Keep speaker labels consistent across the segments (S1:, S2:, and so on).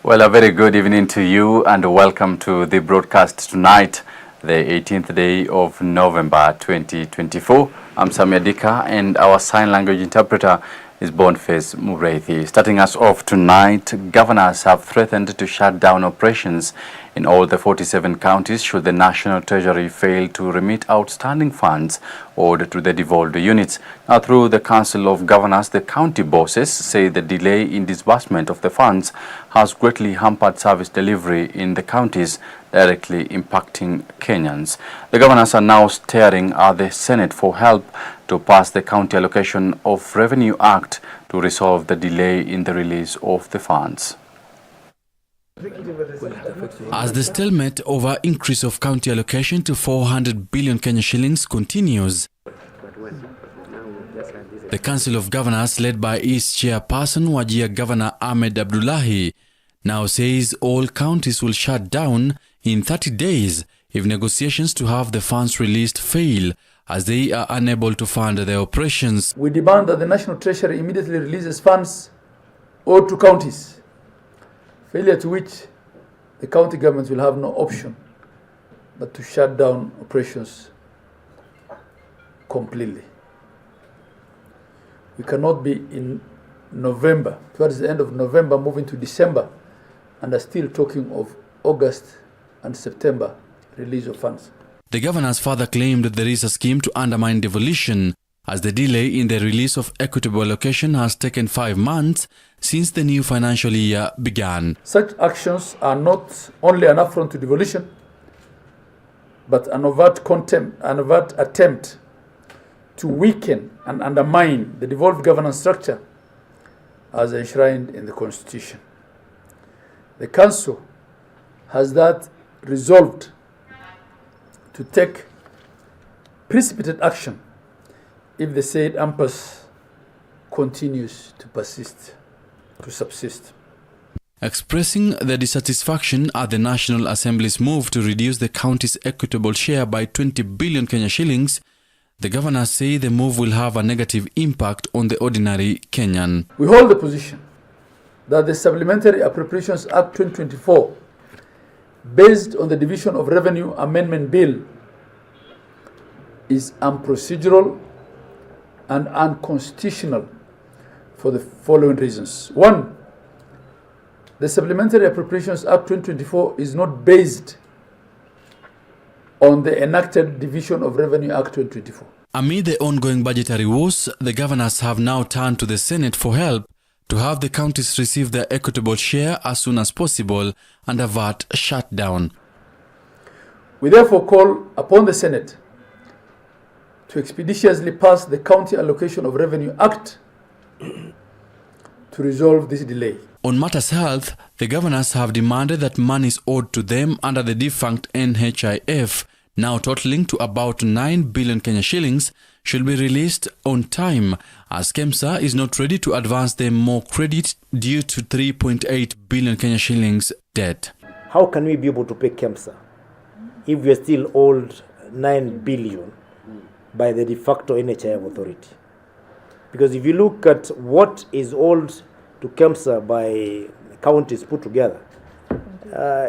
S1: Well, a very good evening to you and welcome to the broadcast tonight, the 18th day of November 2024. I'm Sammy Adika and our sign language interpreter is Boniface Mureithi. Starting us off tonight, governors have threatened to shut down operations in all the 47 counties should the National Treasury fail to remit outstanding funds owed to the devolved units. Now, through the Council of Governors, the county bosses say the delay in disbursement of the funds has greatly hampered service delivery in the counties, directly impacting Kenyans. The governors are now staring at the Senate for help to pass the County Allocation of Revenue Act to resolve the delay in the release of the funds.
S2: As the stalemate over increase of county allocation to 400 billion Kenya shillings continues, the Council of Governors, led by its chairperson Wajir Governor Ahmed Abdullahi, now says all counties will shut down in 30 days if negotiations to have the funds released fail, as they are unable to fund their operations.
S3: We demand that the National Treasury immediately releases funds owed to counties, failure to which the county governments will have no option but to shut down operations completely. We cannot be in November, towards the end of November, moving to December, and are still talking of August and September release of funds.
S2: The governors further claimed that there is a scheme to undermine devolution, as the delay in the release of equitable allocation has taken 5 months since the new financial year began.
S3: Such actions are not only an affront to devolution, but an overt attempt to weaken and undermine the devolved governance structure as enshrined in the Constitution. The Council has that resolved to take precipitate action if the said impasse continues to subsist.
S2: Expressing the dissatisfaction at the National Assembly's move to reduce the county's equitable share by 20 billion Kenya shillings, the governors say the move will have a negative impact on the ordinary Kenyan.
S3: We hold the position that the Supplementary Appropriations Act 2024, based on the Division of Revenue Amendment Bill, is unprocedural and unconstitutional for the following reasons. One, the Supplementary Appropriations Act 2024 is not based on the enacted Division of Revenue Act 2024.
S2: Amid the ongoing budgetary woes, the governors have now turned to the Senate for help to have the counties receive their equitable share as soon as possible and avert shutdown.
S3: We therefore call upon the Senate to expeditiously pass the County Allocation of Revenue Act to resolve this delay.
S2: On matters health, the governors have demanded that monies owed to them under the defunct NHIF, now totaling to about 9 billion Kenya shillings, should be released on time, as KEMSA is not ready to advance them more credit due to 3.8 billion Kenya shillings debt.
S4: How can we be able to pay KEMSA if we are still owed 9 billion by the de facto NHIF authority? Because if you look at what is owed to KEMSA by counties put together,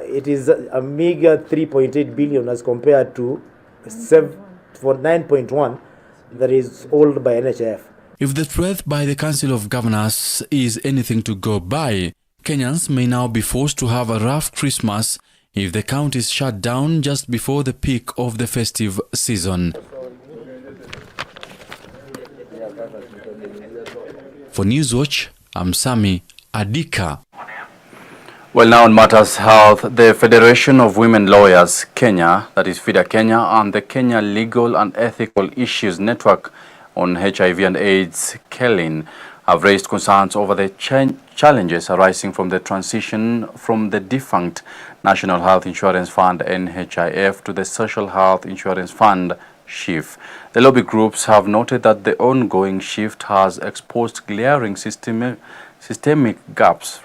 S4: it is a meager 3.8 billion as compared to 9.1 that is owed by NHIF.
S2: If the threat by the Council of Governors is anything to go by, Kenyans may now be forced to have a rough Christmas if the counties shut down just before the peak of the festive season. For Newswatch, I'm Sammy Adika.
S1: Well, now on matters health, the Federation of Women Lawyers Kenya, that is FIDA Kenya, and the Kenya Legal and Ethical Issues Network on HIV and AIDS, KELIN, have raised concerns over the challenges arising from the transition from the defunct National Health Insurance Fund NHIF to the Social Health Insurance Fund SHIF. The lobby groups have noted that the ongoing shift has exposed glaring systemic gaps,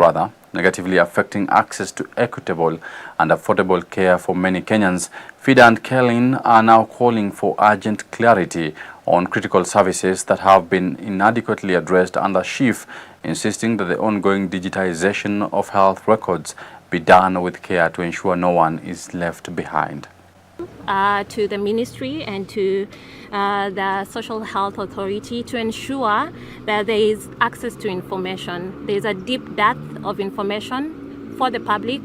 S1: negatively affecting access to equitable and affordable care for many Kenyans. FIDA and KELIN are now calling for urgent clarity on critical services that have been inadequately addressed under SHIF, insisting that the ongoing digitization of health records be done with care to ensure no one is left behind.
S5: To the ministry and to the Social Health Authority to ensure that there is access to information. There is a deep depth of information for the public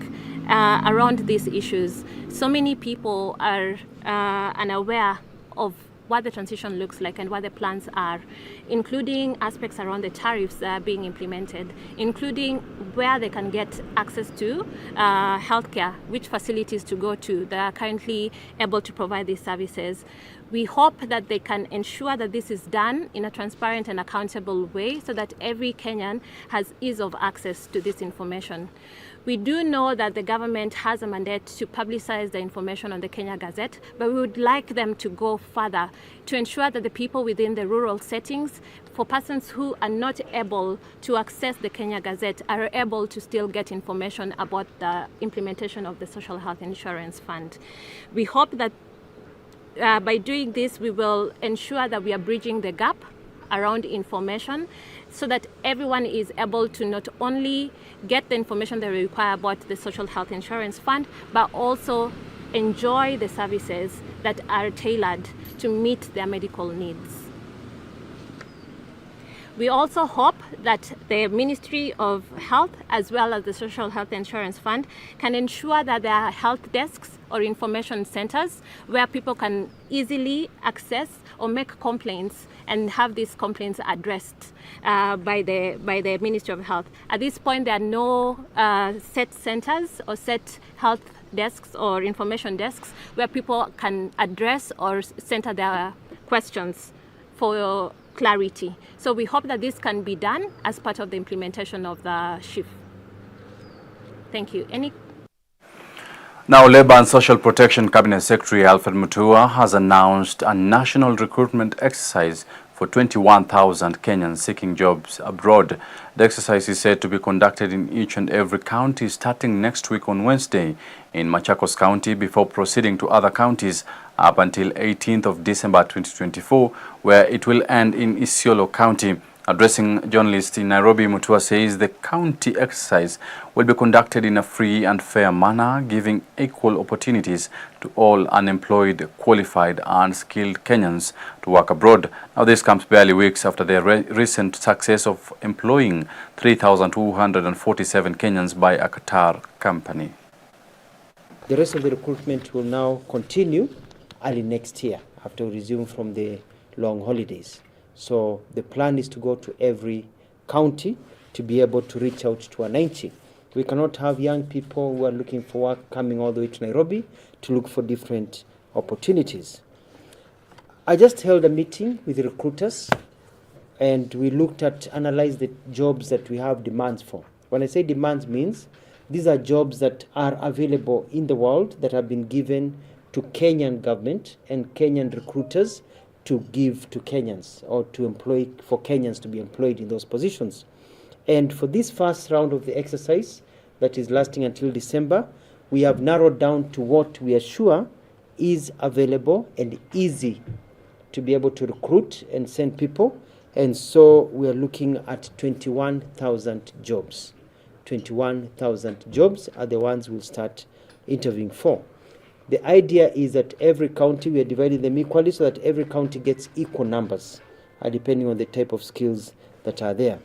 S5: around these issues. So many people are unaware of what the transition looks like and what the plans are, including aspects around the tariffs that are being implemented, including where they can get access to healthcare, which facilities to go to that are currently able to provide these services. We hope that they can ensure that this is done in a transparent and accountable way so that every Kenyan has ease of access to this information. We do know that the government has a mandate to publicize the information on the Kenya Gazette, but we would like them to go further to ensure that the people within the rural settings, for persons who are not able to access the Kenya Gazette, are able to still get information about the implementation of the Social Health Insurance Fund. We hope that by doing this, we will ensure that we are bridging the gap around information so that everyone is able to not only get the information they require about the Social Health Insurance Fund, but also enjoy the services that are tailored to meet their medical needs. We also hope that the Ministry of Health, as well as the Social Health Insurance Fund, can ensure that there are health desks or information centers where people can easily access or make complaints and have these complaints addressed by the Ministry of Health. At this point, there are no set centers or set health desks or information desks where people can address or center their questions for clarity. So we hope that this can be done as part of the implementation of the shift. Thank you.
S1: Now, Labour and Social Protection Cabinet Secretary Alfred Mutua has announced a national recruitment exercise for 21,000 Kenyans seeking jobs abroad. The exercise is said to be conducted in each and every county starting next week on Wednesday in Machakos County before proceeding to other counties up until 18th of December 2024, where it will end in Isiolo County. Addressing journalists in Nairobi, Mutua says the county exercise will be conducted in a free and fair manner, giving equal opportunities to all unemployed, qualified and skilled Kenyans to work abroad. Now, this comes barely weeks after the recent success of employing 3,247 Kenyans by a Qatar company.
S6: The rest of the recruitment will now continue early next year after we resume from the long holidays. So the plan is to go to every county to be able to reach out to wananchi. We cannot have young people who are looking for work coming all the way to Nairobi to look for different opportunities. I just held a meeting with the recruiters and we analyzed the jobs that we have demands for. When I say demands means these are jobs that are available in the world that have been given to Kenyan government and Kenyan recruiters to give to Kenyans or to employ for Kenyans to be employed in those positions. And for this first round of the exercise that is lasting until December, we have narrowed down to what we are sure is available and easy to be able to recruit and send people. And so we are looking at 21,000 jobs. 21,000 jobs are the ones we'll start interviewing for. The idea is that every county, we are dividing them equally so that every county gets equal numbers, depending on the type of skills that are there.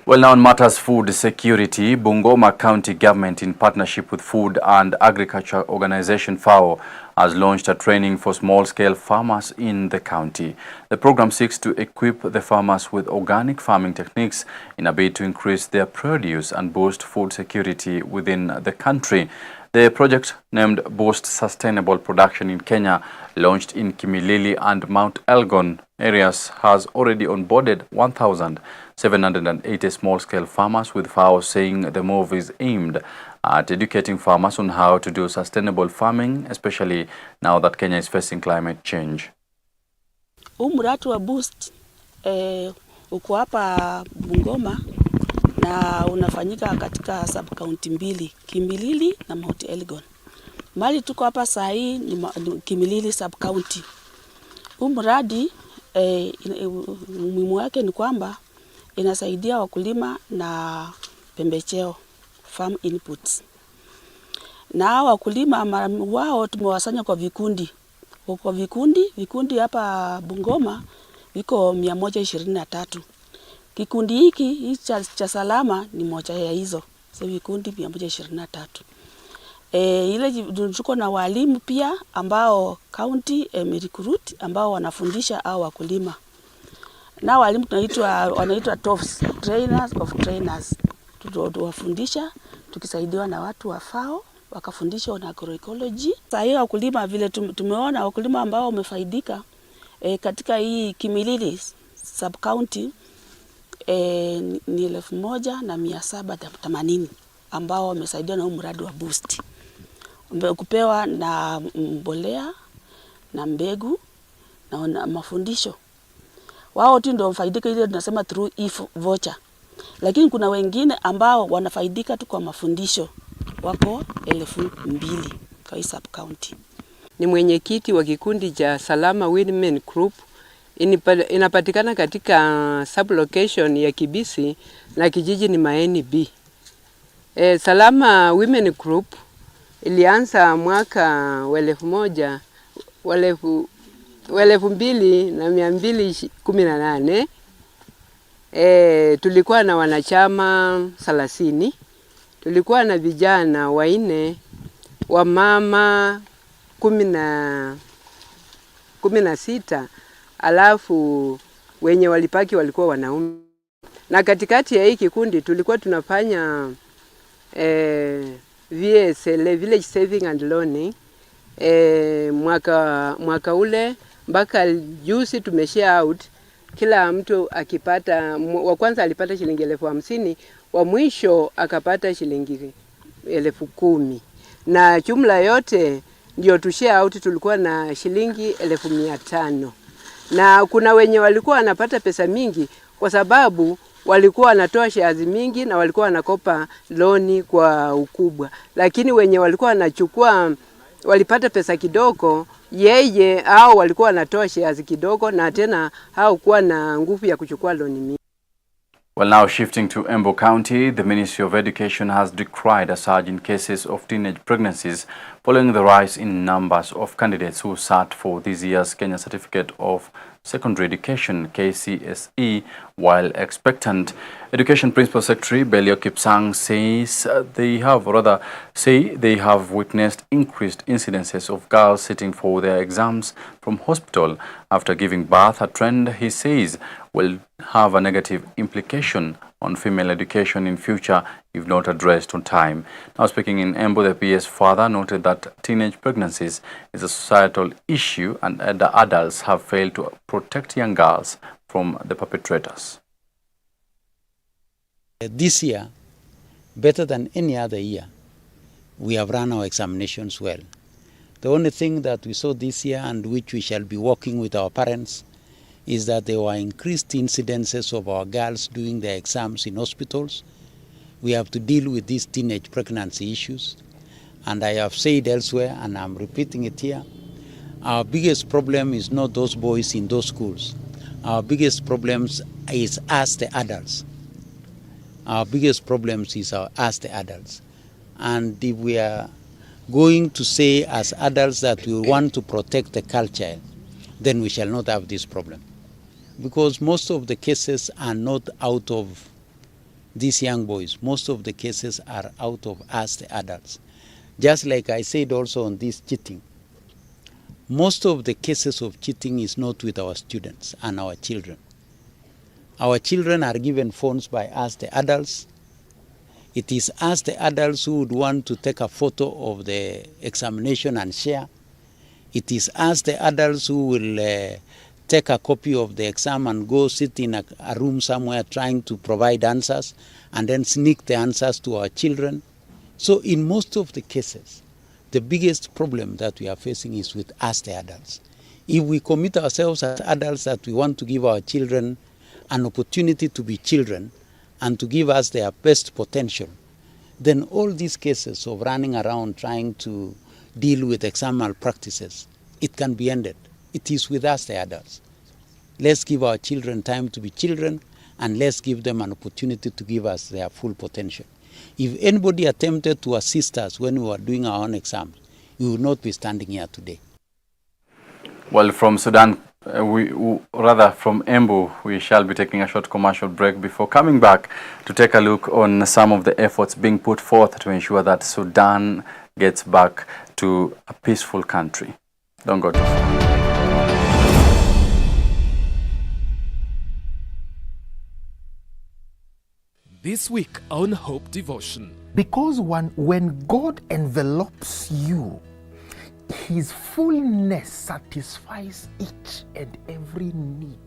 S1: Well, now on matters food security, Bungoma County Government in partnership with Food and Agriculture Organization FAO has launched a training for small-scale farmers in the county. The program seeks to equip the farmers with organic farming techniques in a bid to increase their produce and boost food security within the country. The project, named Boost Sustainable Production in Kenya, launched in Kimilili and Mount Elgon areas, has already onboarded 1,780 small-scale farmers, with FAO saying the move is aimed at educating farmers on how to do sustainable farming, especially now that Kenya is facing climate change.
S7: Mradi wa Boost uko hapa Bungoma na unafanyika katika sub-county mbili, Kimilili na Mount Elgon. Mali tuko hapa saa hii ni Kimilili sub-county. Mradi umuhimu wake ni kwamba inasaidia wakulima na pembejeo, farm inputs. Na wakulima wao tumewasanya kwa vikundi. Kwa vikundi hapa Bungoma viko 123. Kikundi hiki cha salama ni moja ya hizo. Sasa vikundi 123. Ile tuko na walimu pia ambao county recruit ambao wanafundisha au wakulima. Na walimu wanaitwa TOFs, trainers of trainers. Tuwafundisha tukisaidiwa na watu wa FAO wakafundisha on agroecology. Sasa hiyo wakulima vile tumeona wakulima ambao wamefaidika katika hii Kimilili sub county ni 1780 ambao wamesaidiwa na mradi wa boost. Kupewa na mbolea na mbegu na mafundisho. Wao tu ndio wafaidika, ile tunasema through voucher. Lakini kuna wengine ambao wanafaidika tu kwa mafundisho wako 2000 kwa sub county.
S8: Ni mwenyekiti wa kikundi cha Salama Women Group. Inapatikana katika sub location ya Kibisi na kijiji ni Maeni B. Salama Women Group ilianza mwaka wa 2218. Tulikuwa na wanachama 30. Tulikuwa na vijana 4, wa mama 16, alafu wenye walipaki walikuwa wanaume. Na katikati ya hii kikundi tulikuwa tunafanya VSL, Village Saving and Loaning. Mwaka ule mpaka juzi tumeshare out, kila mtu akipata, wa kwanza alipata shilingi 50,000, wa mwisho akapata shilingi 10,000. Na jumla yote ndio tushare out tulikuwa na shilingi 1500. Na kuna wenye walikuwa wanapata pesa mingi kwa sababu walikuwa wanatoa shares mingi na walikuwa wanakopa loni kwa ukubwa. Lakini wenye walikuwa wanachukua walipata pesa kidogo, yeye au walikuwa wanatoa shares kidogo na tena hao kuwa na nguvu ya kuchukua loni mingi.
S1: Well, now shifting to Embu County, the Ministry of Education has decried a surge in cases of teenage pregnancies following the rise in numbers of candidates who sat for this year's Kenya Certificate of Secondary Education KCSE while expectant. Education Principal Secretary Belio Kipsang says they have witnessed increased incidences of girls sitting for their exams from hospital after giving birth, a trend he says will have a negative implication on female education in future if not addressed on time. Now speaking in Embu, the PS father noted that teenage pregnancies is a societal issue and the adults have failed to protect young girls from the perpetrators.
S9: This year, better than any other year, we have run our examinations well. The only thing that we saw this year and which we shall be working with our parents is that there were increased incidences of our girls doing their exams in hospitals. We have to deal with these teenage pregnancy issues. And I have said elsewhere, and I'm repeating it here, our biggest problem is not those boys in those schools. Our biggest problems is us, the adults. Our biggest problems is us, the adults. And if we are going to say as adults that we want to protect the culture, then we shall not have this problem. Because most of the cases are not out of these young boys. Most of the cases are out of us, the adults. Just like I said also on this cheating, most of the cases of cheating is not with our students and our children. Our children are given phones by us, the adults. It is us, the adults, who would want to take a photo of the examination and share. It is us, the adults, who will take a copy of the exam and go sit in a room somewhere trying to provide answers and then sneak the answers to our children. So in most of the cases, the biggest problem that we are facing is with us, the adults. If we commit ourselves as adults that we want to give our children an opportunity to be children and to give us their best potential, then all these cases of running around trying to deal with exam malpractices, it can be ended. It is with us, the adults. Let's give our children time to be children and let's give them an opportunity to give us their full potential. If anybody attempted to assist us when we were doing our own exams, we would not be standing here today.
S1: Well, from Sudan, from Embu, we shall be taking a short commercial break before coming back to take a look on some of the efforts being put forth to ensure that Sudan gets back to a peaceful country. Don't go too far.
S10: This week on Hope Devotion.
S11: Because when God envelops you, His fullness satisfies each and every need.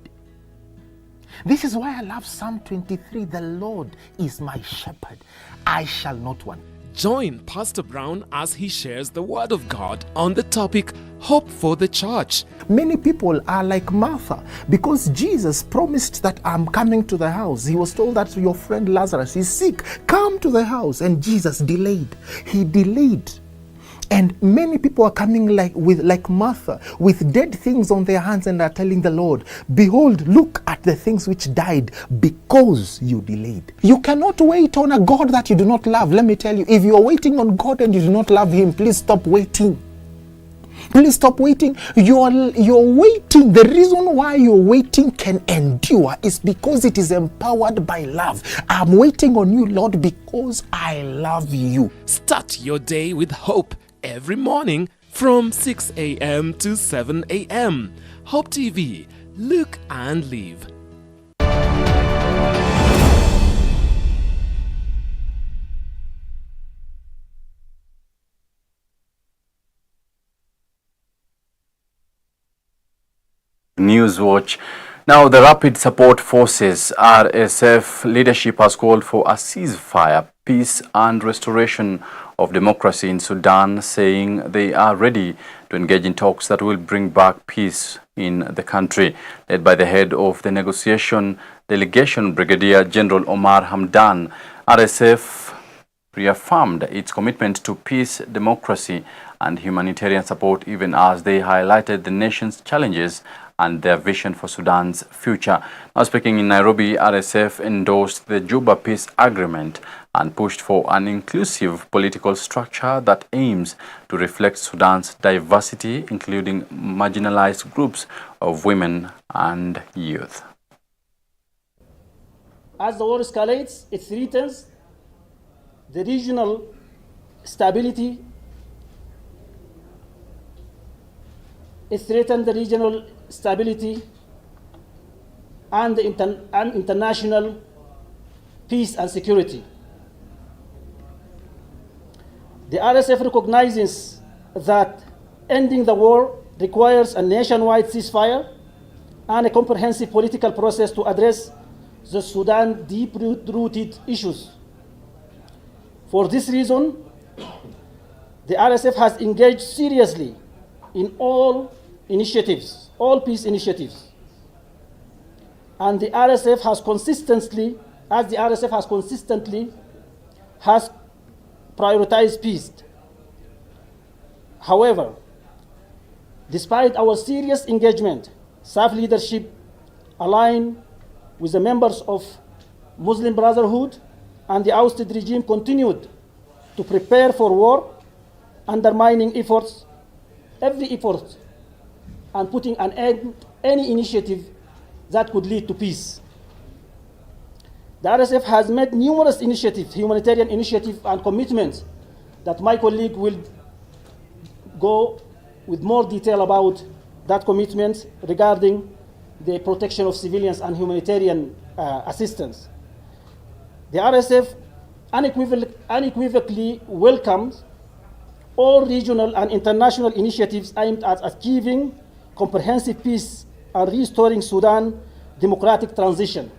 S11: This is why I love Psalm 23. The Lord is my shepherd. I shall not want.
S10: Join Pastor Brown as he shares the Word of God on the topic Hope for the Church.
S11: Many people are like Martha because Jesus promised that I'm coming to the house. He was told that your friend Lazarus is sick. Come to the house. And Jesus delayed. He delayed. And many people are coming like Martha, with dead things on their hands, and are telling the Lord, behold, look at the things which died because you delayed. You cannot wait on a God that you do not love. Let me tell you, if you are waiting on God and you do not love Him, please stop waiting. Please stop waiting. You're waiting. The reason why you're waiting can endure is because it is empowered by love. I'm waiting on you, Lord, because I love you.
S10: Start your day with hope every morning from 6 a.m. to 7 a.m. Hope TV. Look and live.
S1: Newswatch. Now, the Rapid Support Forces RSF leadership has called for a ceasefire, peace and restoration of democracy in Sudan, saying they are ready to engage in talks that will bring back peace in the country. Led by the head of the negotiation delegation, Brigadier General Omar Hamdan, RSF reaffirmed its commitment to peace, democracy and humanitarian support, even as they highlighted the nation's challenges and their vision for Sudan's future. Now, speaking in Nairobi, RSF endorsed the Juba Peace Agreement and pushed for an inclusive political structure that aims to reflect Sudan's diversity, including marginalized groups of women and youth.
S12: As the war escalates, it threatens the regional stability. It threatens the regional stability and the international peace and security. The RSF recognizes that ending the war requires a nationwide ceasefire and a comprehensive political process to address the Sudan's deep-rooted issues. For this reason, the RSF has engaged seriously in all peace initiatives. And the RSF has consistently prioritized peace. However, despite our serious engagement, SAF leadership, aligned with the members of Muslim Brotherhood and the ousted regime, continued to prepare for war, undermining every effort and putting an end to any initiative that could lead to peace. The RSF has made numerous initiatives, humanitarian initiatives and commitments that my colleague will go with more detail about that commitment regarding the protection of civilians and humanitarian assistance. The RSF unequivocally welcomes all regional and international initiatives aimed at achieving comprehensive peace and restoring Sudan's democratic transition.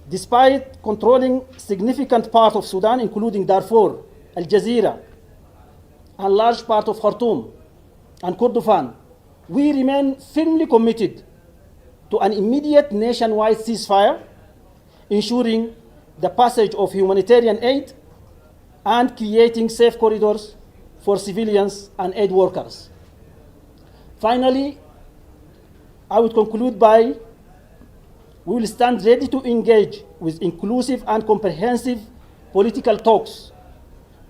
S12: Despite controlling significant part of Sudan, including Darfur, Al Jazeera, and large part of Khartoum and Kordofan, we remain firmly committed to an immediate nationwide ceasefire, ensuring the passage of humanitarian aid and creating safe corridors for civilians and aid workers. Finally, I would conclude by we will stand ready to engage with inclusive and comprehensive political talks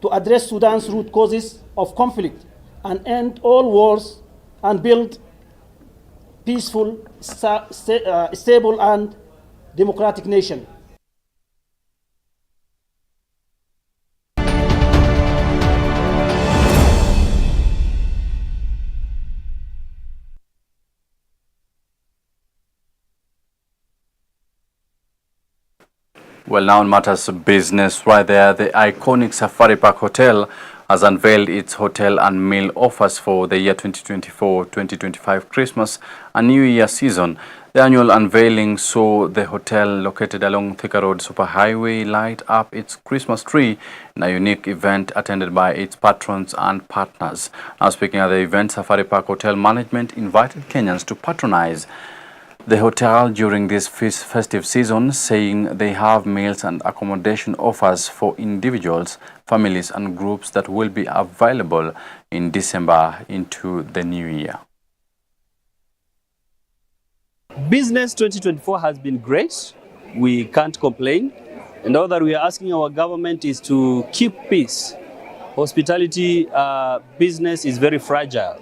S12: to address Sudan's root causes of conflict and end all wars and build peaceful, stable and democratic nation.
S1: Well, now in matters of business, right there, the iconic Safari Park Hotel has unveiled its hotel and meal offers for the year 2024-2025 Christmas and New Year season. The annual unveiling saw the hotel located along Thika Road Superhighway light up its Christmas tree in a unique event attended by its patrons and partners. Now speaking at the event, Safari Park Hotel Management invited Kenyans to patronize the hotel during this festive season, saying they have meals and accommodation offers for individuals, families and groups that will be available in December into the new year.
S13: Business 2024 has been great. We can't complain. And all that we are asking our government is to keep peace. Hospitality business is very fragile.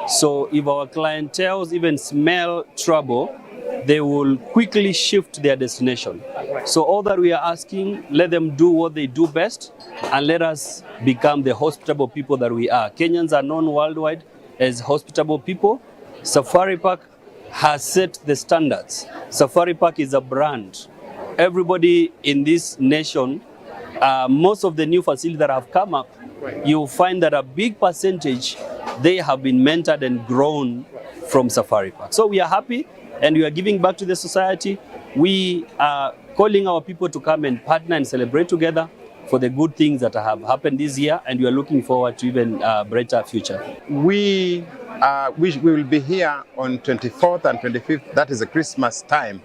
S13: So if our clientele even smell trouble, they will quickly shift their destination. So all that we are asking, let them do what they do best and let us become the hospitable people that we are. Kenyans are known worldwide as hospitable people. Safari Park has set the standards. Safari Park is a brand. Everybody in this nation, most of the new facilities that have come up, you'll find that a big percentage, they have been mentored and grown from Safari Park. So we are happy and we are giving back to the society. We are calling our people to come and partner and celebrate together for the good things that have happened this year, and we are looking forward to even a brighter future.
S14: We will be here on 24th and 25th, that is the Christmas time,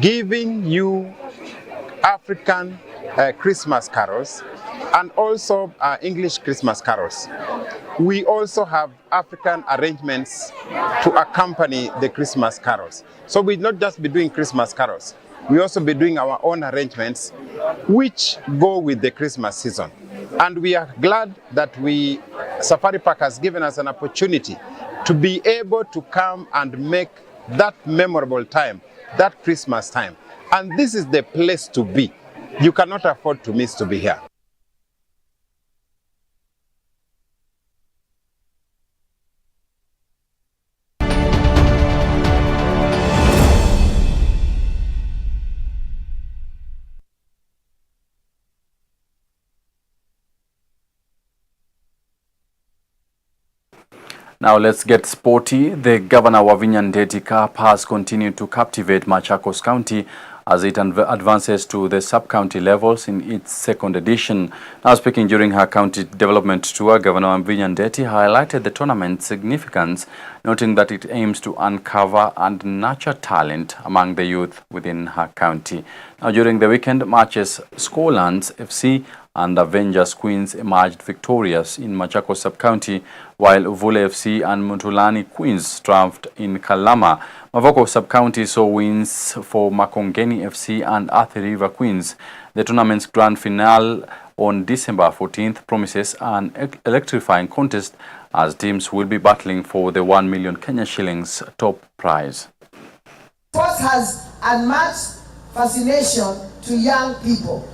S14: giving you African Christmas carols and also English Christmas carols. We also have African arrangements to accompany the Christmas carols. So we'll not just be doing Christmas carols, we also be doing our own arrangements which go with the Christmas season. And we are glad that Safari Park has given us an opportunity to be able to come and make that memorable time, that Christmas time. And this is the place to be. You cannot afford to miss to be here.
S1: Now let's get sporty. The Governor Wavinya Adika has continued to captivate Machakos County as it advances to the sub-county levels in its second edition. Now speaking during her county development tour, Governor Wavinya Adika highlighted the tournament's significance, noting that it aims to uncover and nurture talent among the youth within her county. Now during the weekend matches, Scorelands FC and Avengers Queens emerged victorious in Machakos sub-county, while Uvule FC and Mutulani Queens triumphed in Kalama. Mavoko sub-county saw wins for Makongeni FC and Athi River Queens. The tournament's grand finale on December 14th promises an electrifying contest as teams will be battling for the 1 million Kenya shillings top prize.
S15: Sports has unmatched fascination to young people.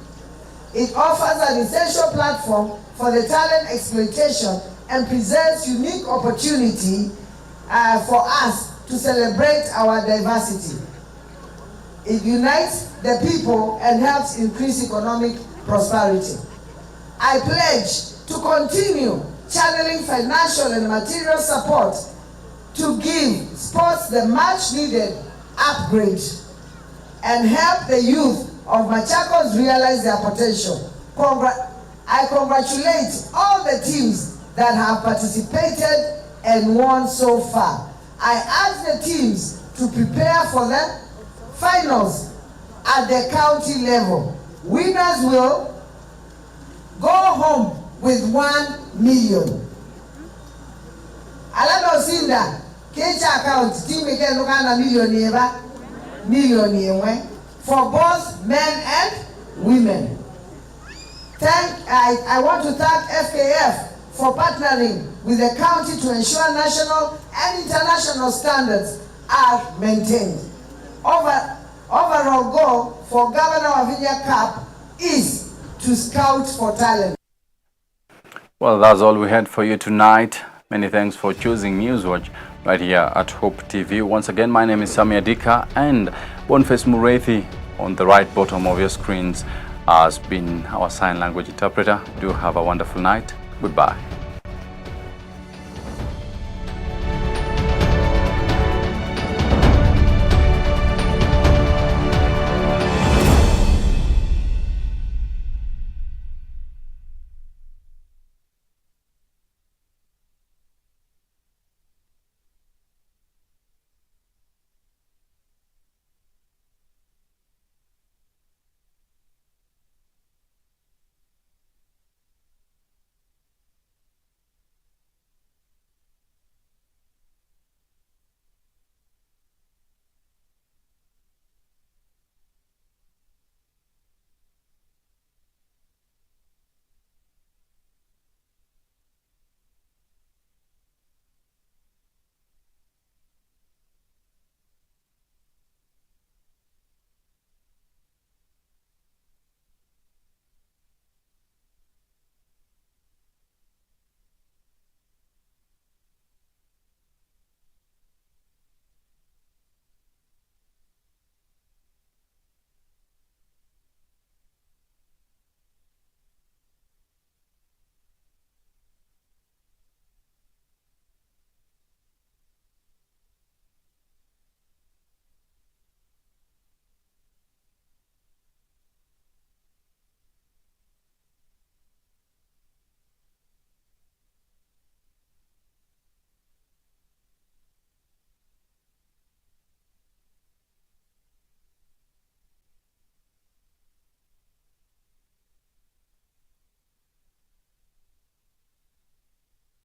S15: It offers an essential platform for the talent exploitation and presents unique opportunity for us to celebrate our diversity. It unites the people and helps increase economic prosperity. I pledge to continue channeling financial and material support to give sports the much needed upgrade and help the youth of Machakos realize their potential. I congratulate all the teams that have participated and won so far. I urge the teams to prepare for the finals at the county level. Winners will go home with 1 million. Alano Sinda, Kecha account, team again look at a million. million for both men and women. I want to thank FKF for partnering with the county to ensure national and international standards are maintained. Overall goal for Governor Wavinya Cup is to scout for talent.
S1: Well, that's all we had for you tonight. Many thanks for choosing Newswatch right here at Hope TV. Once again, my name is Sammy Adika, and Boniface Mureithi on the right bottom of your screens has been our sign language interpreter. Do have a wonderful night. Goodbye.